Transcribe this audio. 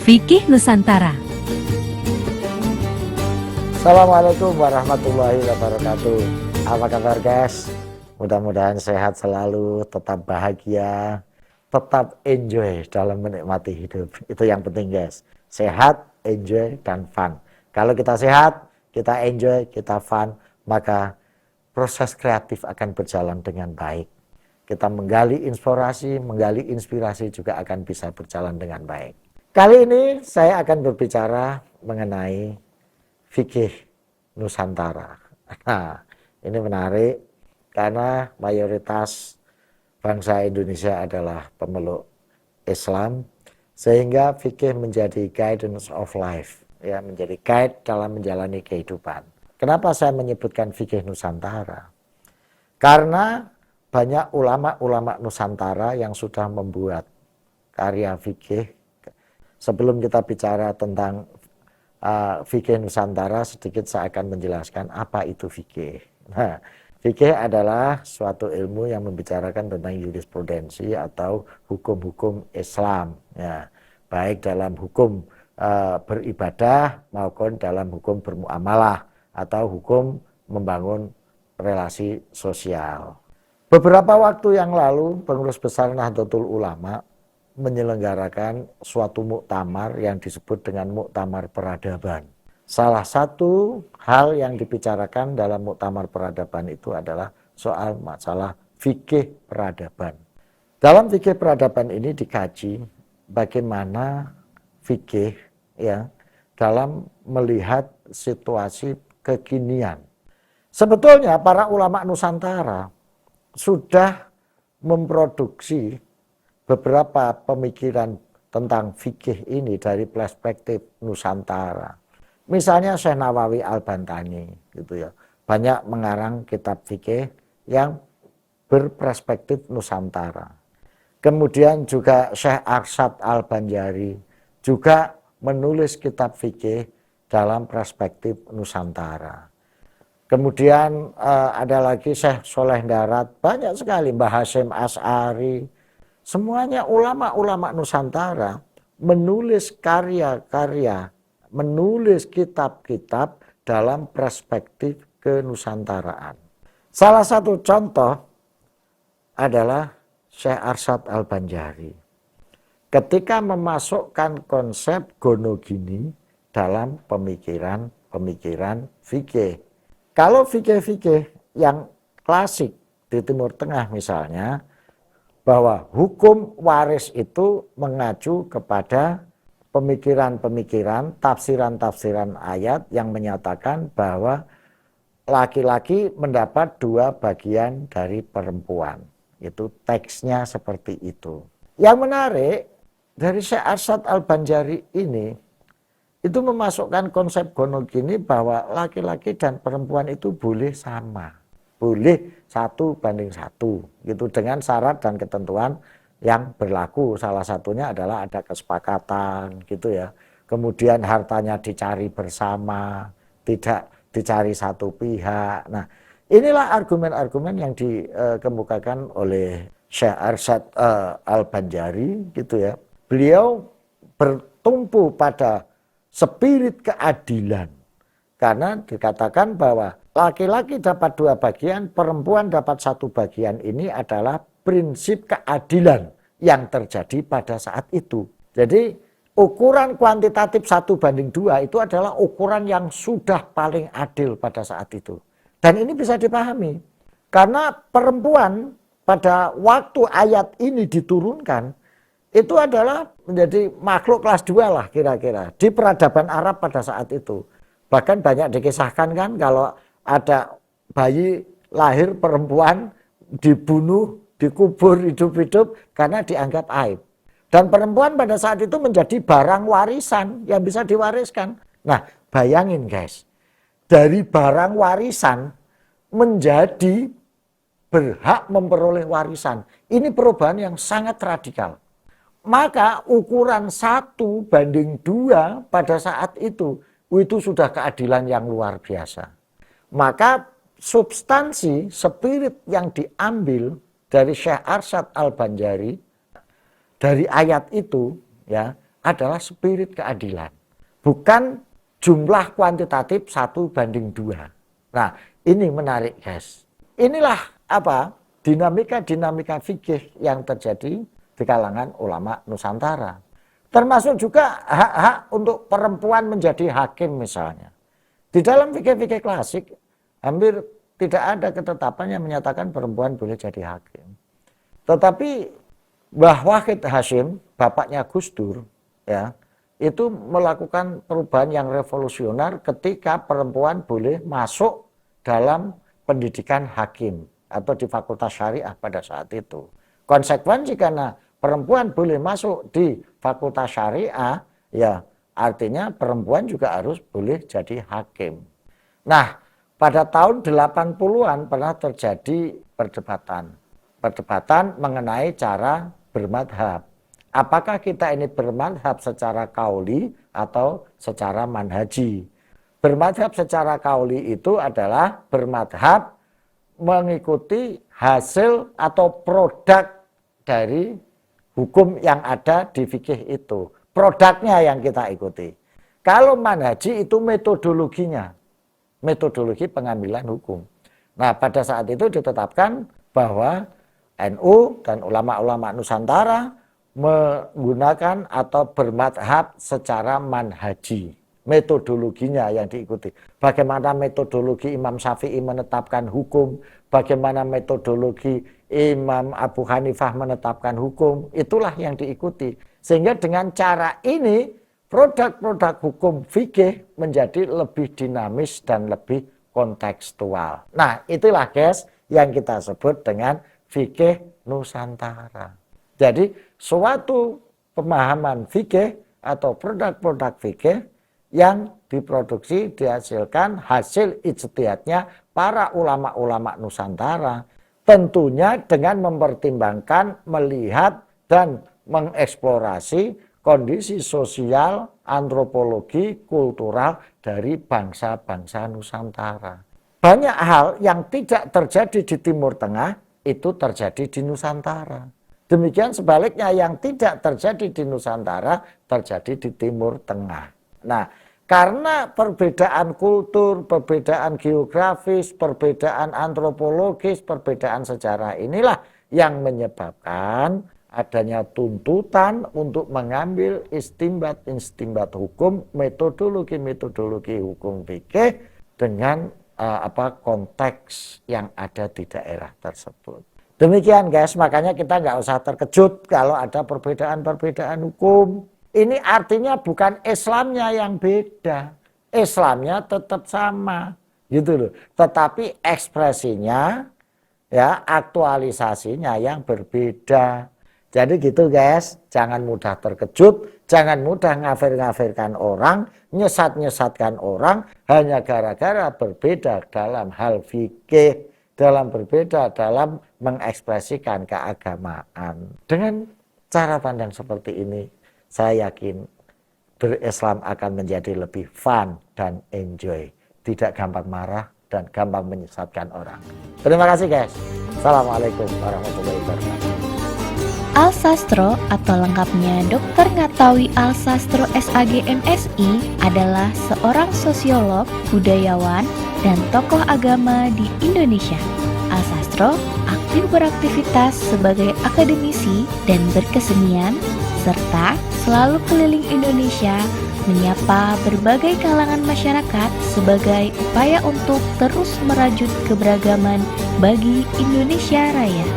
Fikih Nusantara. Assalamualaikum warahmatullahi wabarakatuh. Apa kabar guys? Mudah-mudahan sehat selalu, tetap bahagia, tetap enjoy dalam menikmati hidup. Itu yang penting guys. Sehat, enjoy, dan fun. Kalau kita sehat, kita enjoy, kita fun, maka proses kreatif akan berjalan dengan baik. Kita menggali inspirasi juga akan bisa berjalan dengan baik. Kali ini saya akan berbicara mengenai fikih Nusantara. Nah, ini menarik karena mayoritas bangsa Indonesia adalah pemeluk Islam, sehingga fikih menjadi guidance of life, ya, menjadi guide dalam menjalani kehidupan. Kenapa saya menyebutkan fikih Nusantara? Karena banyak ulama-ulama Nusantara yang sudah membuat karya fikih. Sebelum kita bicara tentang fikih Nusantara, sedikit saya akan menjelaskan apa itu fikih. Nah, fikih adalah suatu ilmu yang membicarakan tentang jurisprudensi atau hukum-hukum Islam, ya, baik dalam hukum beribadah maupun dalam hukum bermuamalah atau hukum membangun relasi sosial. Beberapa waktu yang lalu, Pengurus Besar Nahdlatul Ulama menyelenggarakan suatu muktamar yang disebut dengan muktamar peradaban. Salah satu hal yang dibicarakan dalam muktamar peradaban itu adalah soal masalah fikih peradaban. Dalam fikih peradaban ini dikaji bagaimana fikih, ya, dalam melihat situasi kekinian. Sebetulnya para ulama Nusantara sudah memproduksi beberapa pemikiran tentang fikih ini dari perspektif Nusantara. Misalnya Syekh Nawawi Al-Bantani, gitu ya, banyak mengarang kitab fikih yang berperspektif Nusantara. Kemudian juga Syekh Arsyad Al-Banjari juga menulis kitab fikih dalam perspektif Nusantara. Kemudian ada lagi Syekh Soleh Darat, banyak sekali, Mbah Hasyim Asy'ari. Semuanya ulama-ulama Nusantara menulis karya-karya, menulis kitab-kitab dalam perspektif kenusantaraan. Salah satu contoh adalah Syekh Arsyad Al-Banjari. Ketika memasukkan konsep gonogini dalam pemikiran fikih. Kalau fikih-fikih yang klasik di Timur Tengah misalnya, bahwa hukum waris itu mengacu kepada pemikiran-pemikiran, tafsiran-tafsiran ayat yang menyatakan bahwa laki-laki mendapat 2 bagian dari perempuan. Itu teksnya seperti itu. Yang menarik dari Syekh Arsyad Al-Banjari ini, itu memasukkan konsep gonogini bahwa laki-laki dan perempuan itu boleh sama. Boleh 1:1 gitu, dengan syarat dan ketentuan yang berlaku. Salah satunya adalah ada kesepakatan gitu ya. Kemudian hartanya dicari bersama, tidak dicari satu pihak. Nah, inilah argumen-argumen yang dikemukakan oleh Syekh Arsyad Al-Banjari gitu ya. Beliau bertumpu pada spirit keadilan. Karena dikatakan bahwa laki-laki dapat 2 bagian, perempuan dapat 1 bagian, ini adalah prinsip keadilan yang terjadi pada saat itu. Jadi ukuran kuantitatif 1:2 itu adalah ukuran yang sudah paling adil pada saat itu. Dan ini bisa dipahami. Karena perempuan pada waktu ayat ini diturunkan, itu adalah menjadi makhluk kelas 2 lah kira-kira di peradaban Arab pada saat itu. Bahkan banyak dikisahkan kan kalau ada bayi lahir perempuan dibunuh, dikubur hidup-hidup karena dianggap aib. Dan perempuan pada saat itu menjadi barang warisan yang bisa diwariskan. Nah, bayangin guys, dari barang warisan menjadi berhak memperoleh warisan. Ini perubahan yang sangat radikal. Maka ukuran 1:2 pada saat itu sudah keadilan yang luar biasa. Maka substansi, spirit yang diambil dari Syekh Arsyad Al-Banjari dari ayat itu, ya, adalah spirit keadilan. Bukan jumlah kuantitatif 1:2. Nah, ini menarik guys. Inilah dinamika-dinamika fikih yang terjadi di kalangan ulama Nusantara. Termasuk juga hak-hak untuk perempuan menjadi hakim misalnya. Di dalam fikih-fikih klasik, hampir tidak ada ketetapan yang menyatakan perempuan boleh jadi hakim. Tetapi Mbah Wahid Hasyim, bapaknya Gus Dur, ya, itu melakukan perubahan yang revolusioner ketika perempuan boleh masuk dalam pendidikan hakim atau di fakultas syariah pada saat itu. Konsekuensi karena perempuan boleh masuk di fakultas syariah, ya artinya perempuan juga harus boleh jadi hakim. Nah, pada tahun 80-an pernah terjadi perdebatan mengenai cara bermadhab. Apakah kita ini bermadhab secara kauli atau secara manhaji? Bermadhab secara kauli itu adalah bermadhab mengikuti hasil atau produk dari hukum yang ada di fikih itu. Produknya yang kita ikuti. Kalau manhaji itu metodologinya. Metodologi pengambilan hukum. Nah, pada saat itu ditetapkan bahwa NU dan ulama-ulama Nusantara menggunakan atau bermadhab secara manhaji. Metodologinya yang diikuti. Bagaimana metodologi Imam Syafi'i menetapkan hukum, bagaimana metodologi Imam Abu Hanifah menetapkan hukum, itulah yang diikuti. Sehingga dengan cara ini, produk-produk hukum fikih menjadi lebih dinamis dan lebih kontekstual. Nah, itulah guys yang kita sebut dengan fikih Nusantara. Jadi suatu pemahaman fikih atau produk-produk fikih yang diproduksi dihasilkan hasil ijtihadnya para ulama-ulama Nusantara, tentunya dengan mempertimbangkan, melihat dan mengeksplorasi kondisi sosial, antropologi, kultural dari bangsa-bangsa Nusantara. Banyak hal yang tidak terjadi di Timur Tengah itu terjadi di Nusantara. Demikian sebaliknya yang tidak terjadi di Nusantara terjadi di Timur Tengah. Nah, karena perbedaan kultur, perbedaan geografis, perbedaan antropologis, perbedaan sejarah inilah yang menyebabkan adanya tuntutan untuk mengambil istimbat hukum, metodologi hukum fikih dengan konteks yang ada di daerah tersebut. Demikian guys, makanya kita nggak usah terkejut kalau ada perbedaan-perbedaan hukum. Ini artinya bukan Islamnya yang beda, Islamnya tetap sama, gitu loh. Tetapi ekspresinya, ya aktualisasinya yang berbeda. Jadi gitu guys, jangan mudah terkejut, jangan mudah ngafir-ngafirkan orang, nyesat-nyesatkan orang hanya gara-gara berbeda dalam hal fikih, berbeda dalam mengekspresikan keagamaan. Dengan cara pandang seperti ini, saya yakin berislam akan menjadi lebih fun dan enjoy. Tidak gampang marah dan gampang menyesatkan orang. Terima kasih guys. Assalamualaikum warahmatullahi wabarakatuh. Alsastro atau lengkapnya Dr. Ngatawi Alsastro SAG MSI adalah seorang sosiolog, budayawan, dan tokoh agama di Indonesia. Alsastro aktif beraktivitas sebagai akademisi dan berkesenian, serta selalu keliling Indonesia menyapa berbagai kalangan masyarakat sebagai upaya untuk terus merajut keberagaman bagi Indonesia Raya.